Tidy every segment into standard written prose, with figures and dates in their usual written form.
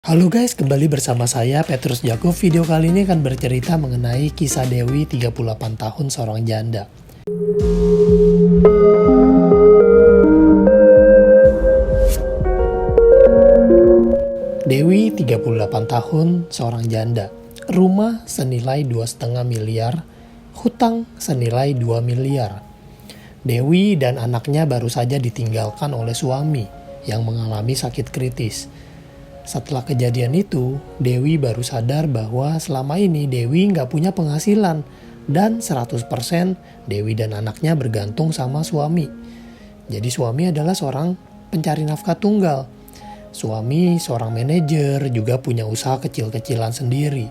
Halo guys, kembali bersama saya Petrus Jakub. Video kali ini akan bercerita mengenai kisah Dewi 38 tahun seorang janda. Dewi 38 tahun seorang janda. Rumah senilai 2,5 miliar, hutang senilai 2 miliar. Dewi dan anaknya baru saja ditinggalkan oleh suami yang mengalami sakit kritis. Setelah kejadian itu, Dewi baru sadar bahwa selama ini Dewi nggak punya penghasilan dan 100% Dewi dan anaknya bergantung sama suami. Jadi suami adalah seorang pencari nafkah tunggal. Suami seorang manajer, juga punya usaha kecil-kecilan sendiri.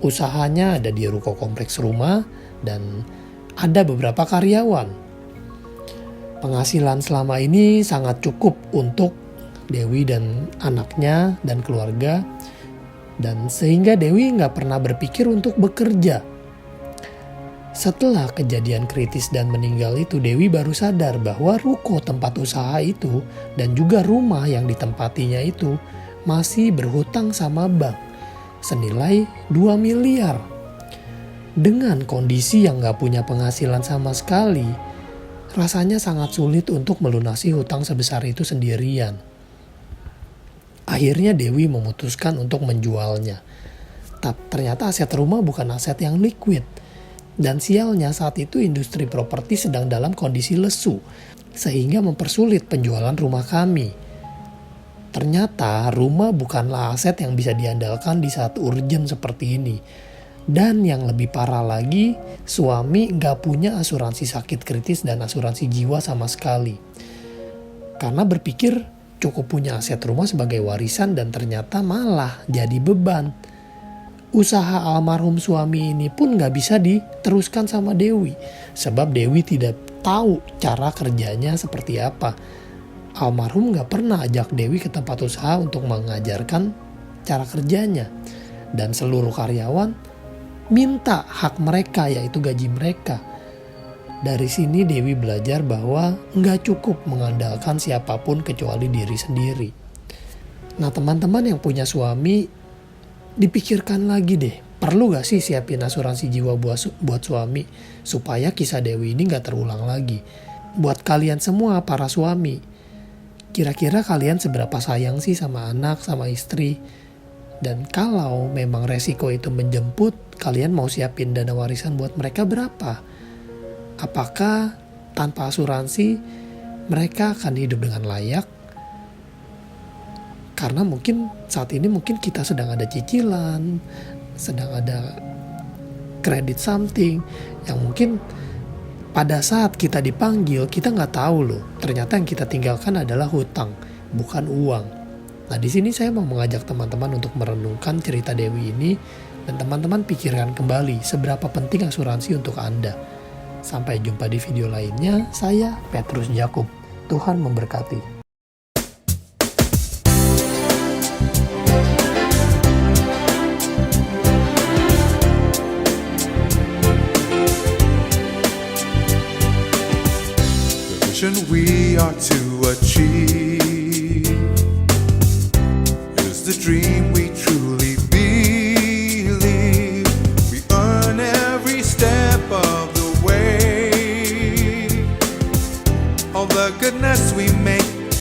Usahanya ada di ruko kompleks rumah dan ada beberapa karyawan. Penghasilan selama ini sangat cukup untuk Dewi dan anaknya dan keluarga, dan sehingga Dewi nggak pernah berpikir untuk bekerja. Setelah kejadian kritis dan meninggal itu, Dewi baru sadar bahwa ruko tempat usaha itu dan juga rumah yang ditempatinya itu masih berhutang sama bank senilai 2 miliar. Dengan kondisi yang nggak punya penghasilan sama sekali, rasanya sangat sulit untuk melunasi hutang sebesar itu sendirian. Akhirnya Dewi memutuskan untuk menjualnya. Ternyata aset rumah bukan aset yang liquid. Dan sialnya saat itu industri properti sedang dalam kondisi lesu, sehingga mempersulit penjualan rumah kami. Ternyata rumah bukanlah aset yang bisa diandalkan di saat urgent seperti ini. Dan yang lebih parah lagi, suami nggak punya asuransi sakit kritis dan asuransi jiwa sama sekali. Karena berpikir cukup punya aset rumah sebagai warisan dan ternyata malah jadi beban. Usaha almarhum suami ini pun gak bisa diteruskan sama Dewi. Sebab Dewi tidak tahu cara kerjanya seperti apa. Almarhum gak pernah ajak Dewi ke tempat usaha untuk mengajarkan cara kerjanya. Dan seluruh karyawan minta hak mereka, yaitu gaji mereka. Dari sini Dewi belajar bahwa nggak cukup mengandalkan siapapun kecuali diri sendiri. Nah teman-teman yang punya suami, dipikirkan lagi deh, perlu gak sih siapin asuransi jiwa buat suami supaya kisah Dewi ini nggak terulang lagi. Buat kalian semua para suami, kira-kira kalian seberapa sayang sih sama anak, sama istri? Dan kalau memang resiko itu menjemput, kalian mau siapin dana warisan buat mereka berapa? Apakah tanpa asuransi mereka akan hidup dengan layak? Karena mungkin saat ini mungkin kita sedang ada cicilan, sedang ada kredit something yang mungkin pada saat kita dipanggil kita nggak tahu loh. Ternyata yang kita tinggalkan adalah hutang, bukan uang. Nah di sini saya mau mengajak teman-teman untuk merenungkan cerita Dewi ini dan teman-teman pikirkan kembali seberapa penting asuransi untuk Anda. Sampai jumpa di video lainnya, saya Petrus Jakub. Tuhan memberkati. The vision we are to achieve